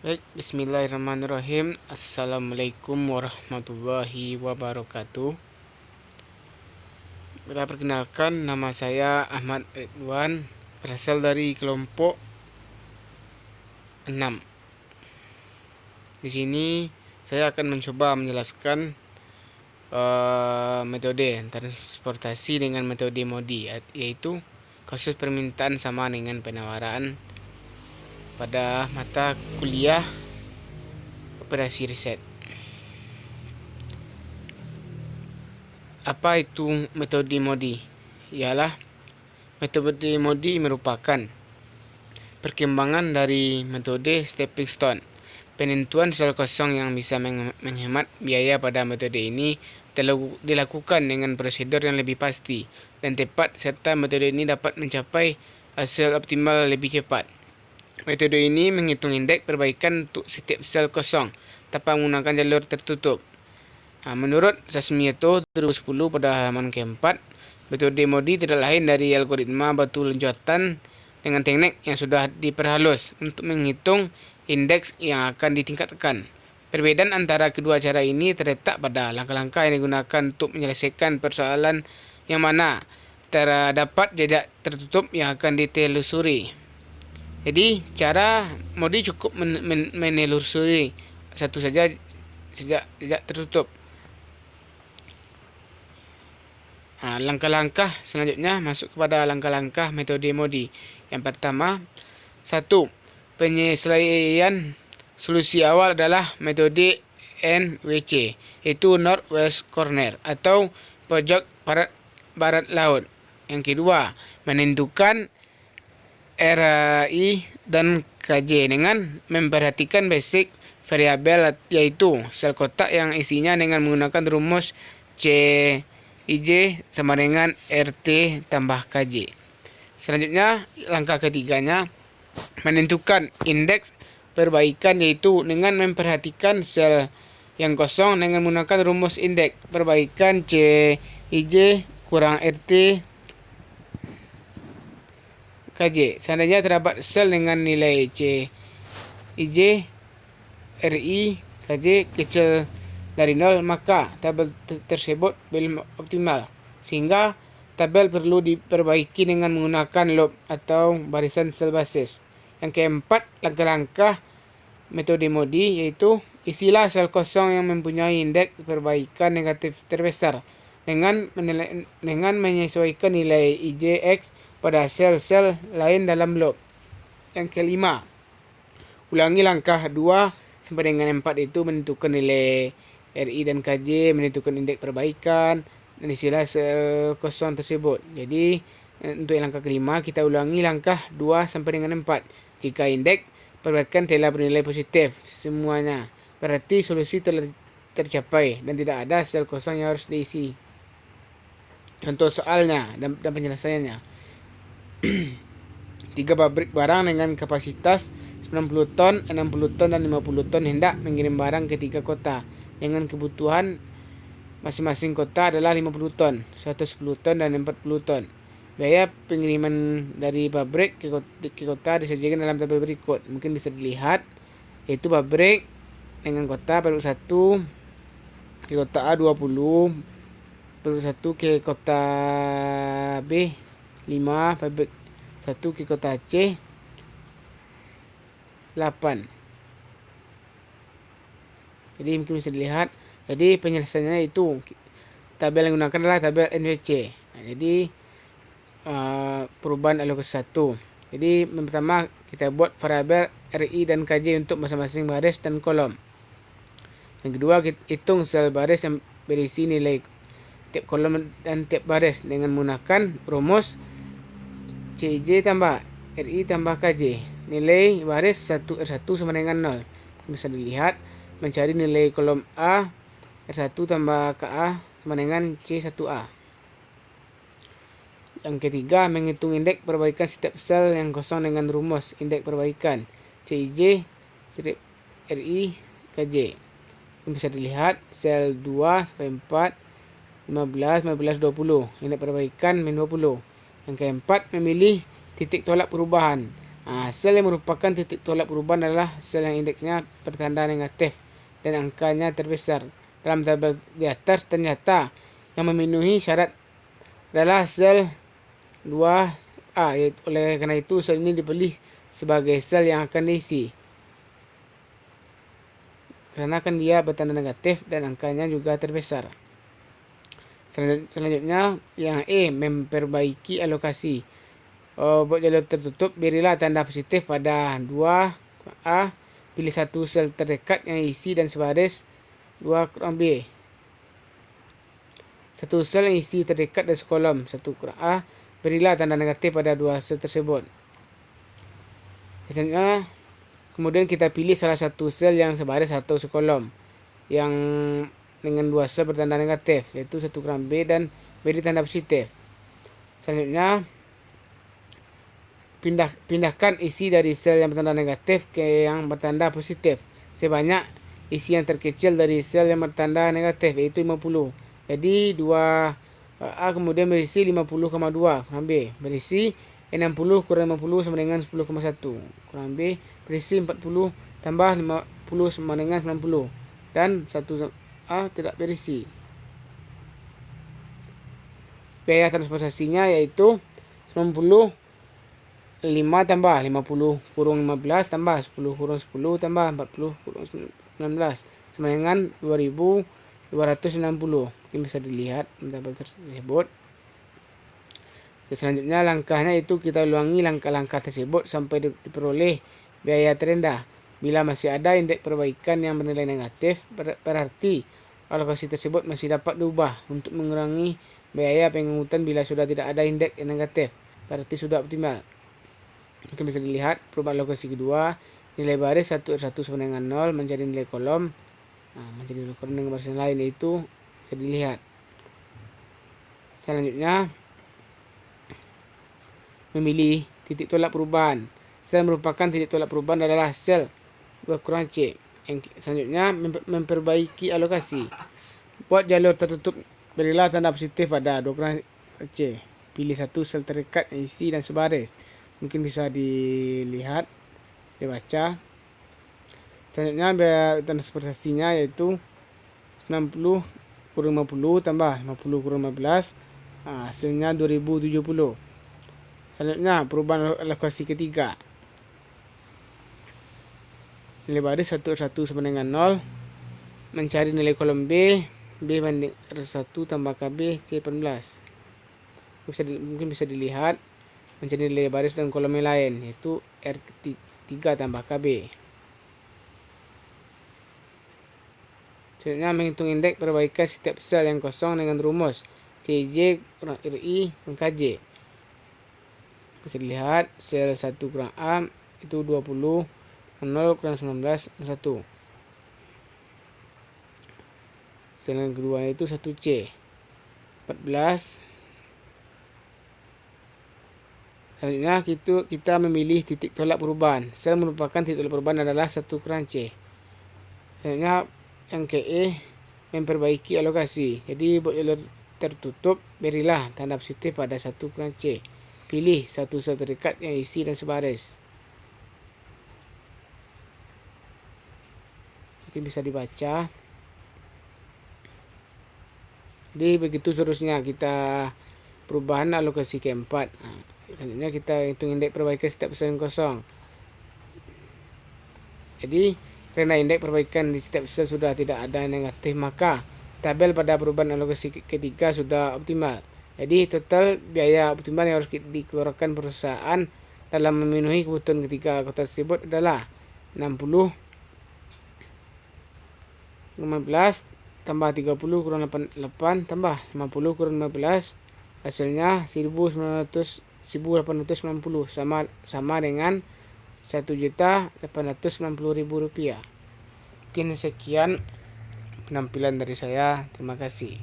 Baik, bismillahirrahmanirrahim. Assalamualaikum warahmatullahi wabarakatuh. Perkenalkan, nama saya Ahmad Ridwan, berasal dari kelompok 6. Di sini saya akan mencoba menjelaskan metode transportasi dengan metode MODI, yaitu kasus permintaan sama dengan penawaran pada mata kuliah operasi riset. Apa itu metode MODI? Ialah metode MODI merupakan perkembangan dari metode stepping stone. Penentuan sel kosong yang bisa menghemat biaya pada metode ini dilakukan dengan prosedur yang lebih pasti dan tepat, serta metode ini dapat mencapai hasil optimal lebih cepat. Metode ini menghitung indeks perbaikan untuk setiap sel kosong tanpa menggunakan jalur tertutup. Menurut Sasmieto 2010 pada halaman keempat, metode MODI tidak lain dari algoritma batu loncatan dengan teknik yang sudah diperhalus untuk menghitung indeks yang akan ditingkatkan. Perbedaan antara kedua cara ini terletak pada langkah-langkah yang digunakan untuk menyelesaikan persoalan yang mana terdapat jejak tertutup yang akan ditelusuri. Jadi, cara MODI cukup menelusuri satu saja jejak tertutup. Langkah-langkah selanjutnya masuk kepada langkah-langkah metode MODI. Yang pertama, 1. Penyesuaian solusi awal adalah metode NWC, yaitu Northwest Corner atau pojok barat laut. Yang kedua, menentukan RI dan KJ dengan memperhatikan basic variabel, yaitu sel kotak yang isinya dengan menggunakan rumus CIJ sama dengan RT tambah KJ. Selanjutnya, langkah ketiganya menentukan indeks perbaikan, yaitu dengan memperhatikan sel yang kosong dengan menggunakan rumus indeks perbaikan CIJ kurang RT KJ. Seandainya terdapat sel dengan nilai CIJ, RI, KJ kecil dari 0, maka tabel tersebut belum optimal, sehingga tabel perlu diperbaiki dengan menggunakan loop atau barisan sel basis. Yang keempat, langkah-langkah metode MODI, yaitu isilah sel kosong yang mempunyai indeks perbaikan negatif terbesar dengan menyesuaikan nilai IJX pada sel-sel lain dalam loop. Yang kelima, ulangi langkah 2 sampai dengan 4, itu menentukan nilai RI dan KJ, menentukan indeks perbaikan, dan isilah sel kosong tersebut. Jadi, untuk langkah kelima, kita ulangi langkah 2 sampai dengan 4. Jika indeks perbaikan telah bernilai positif semuanya, berarti solusi telah tercapai dan tidak ada sel kosong yang harus diisi. Contoh soalnya dan penyelesaiannya. 3 pabrik barang dengan kapasitas 90 ton, 60 ton, dan 50 ton hendak mengirim barang ke 3 kota dengan kebutuhan masing-masing kota adalah 50 ton, 110 ton, dan 40 ton. Biaya pengiriman dari pabrik ke kota disajikan dalam tabel berikut. Mungkin bisa dilihat, yaitu pabrik dengan kota pabrik 1 ke kota A 20, pabrik 1 ke kota B 5, pabrik 1 ke kota C 8. Jadi mungkin bisa dilihat. Jadi penyelesaiannya itu tabel yang digunakan adalah tabel NWC. Jadi perubahan alokasi 1. Jadi pertama kita buat variabel RI dan KJ untuk masing-masing baris dan kolom. Yang kedua, kita hitung sel baris yang berisi nilai tiap kolom dan tiap baris dengan menggunakan rumus CJ tambah RI tambah KJ. Nilai baris 1R1 sama dengan 0. Bisa dilihat, mencari nilai kolom A R1 tambah KA sama dengan C1A. Yang ketiga, menghitung indeks perbaikan setiap sel yang kosong dengan rumus indeks perbaikan CIJ strip RI KJ. Bisa dilihat sel 2 sampai 4, 15, 15, 20. Indeks perbaikan min 20. Yang keempat, memilih titik tolak perubahan. Sel yang merupakan titik tolak perubahan adalah sel yang indeksnya bertanda negatif dan angkanya terbesar. Dalam tabel di atas ternyata yang memenuhi syarat adalah sel 2A. Oleh karena itu sel ini dipilih sebagai sel yang akan diisi, karena kan dia bertanda negatif dan angkanya juga terbesar. Selanjutnya yang E, memperbaiki alokasi. Buat jalur tertutup, berilah tanda positif pada 2A. Pilih satu sel terdekat yang isi dan sebaris 2 kurang B. Satu sel yang isi terdekat dan sekolom 1 kurang A. Berilah tanda negatif pada 2 sel tersebut. Selanjutnya, kemudian kita pilih salah satu sel yang sebaris atau sekolom yang dengan 2 sel bertanda negatif, yaitu 1 kurang B, dan beri tanda positif. Selanjutnya, pindahkan isi dari sel yang bertanda negatif ke yang bertanda positif sebanyak isi yang terkecil dari sel yang bertanda negatif, yaitu 50. Jadi 2A kemudian berisi 50,2 kurang B, berisi 60 kurang 50 sama dengan 10,1 kurang B, berisi 40 tambah 50 sama dengan 90, dan 1A tidak berisi. Biaya transportasinya yaitu 95 tambah 50 kurung 15 tambah 10 kurung 10 tambah 40 kurung 19 sama dengan 2.260. Mungkin bisa dilihat tabel tersebut. Selanjutnya langkahnya itu kita ulangi langkah-langkah tersebut sampai diperoleh biaya terendah. Bila masih ada indeks perbaikan yang bernilai negatif, berarti alokasi tersebut masih dapat diubah untuk mengurangi biaya pengangkutan. Bila sudah tidak ada indeks yang negatif, berarti sudah optimal. Mungkin bisa dilihat perubahan alokasi kedua, nilai baris 1 sama dengan 0 menjadi nilai kolom, menjadi nilai kolom dengan baris yang lain, itu bisa dilihat. Selanjutnya, memilih titik tolak perubahan. Sel merupakan titik tolak perubahan adalah sel 2 kurang C. Selanjutnya, memperbaiki alokasi. Buat jalur tertutup, berilah tanda positif pada 2 kurang C. Pilih satu sel terdekat yang isi dan sebaris. Mungkin bisa dilihat, dibaca. Selanjutnya, biaya transportasinya yaitu 90 kurang 50 tambah 50 kurang 15. Hasilnya 2070. Selanjutnya, perubahan alokasi ketiga. Nilai baris 1 sama dengan 0. Mencari nilai kolom B. B banding R1 tambah KB C 18. Mungkin bisa dilihat. Mencari nilai baris dan kolom yang lain, yaitu R3 tambah KB. Selanjutnya, menghitung indeks perbaikan setiap sel yang kosong dengan rumus CJ kurang RI kurang KJ. Bisa dilihat sel 1 kurang A itu 20, 0 kurang 19, 1. Sel yang kedua itu 1C, 14. Selanjutnya kita memilih titik tolak perubahan. Sel merupakan titik tolak perubahan adalah 1 kurang C. Selanjutnya yang ke E, memperbaiki alokasi. Jadi buat jalur tertutup, berilah tanda positif pada 1 kurang C. Pilih satu sel terdekat yang isi dan sebaris. Mungkin bisa dibaca. Jadi begitu seterusnya kita perubahan alokasi keempat. Selanjutnya kita hitung indeks perbaikan setiap sel yang kosong. Jadi karena indeks perbaikan di setiap sel sudah tidak ada yang negatif, maka tabel pada perubahan alokasi ketiga sudah optimal. Jadi total biaya optimal yang harus dikeluarkan perusahaan dalam memenuhi kebutuhan ketiga kota tersebut adalah 60 15 tambah 30 kurang 88 tambah 50 kurang 15. Hasilnya 1890 sama dengan 1.890.000 rupiah. Mungkin sekian penampilan dari saya. Terima kasih.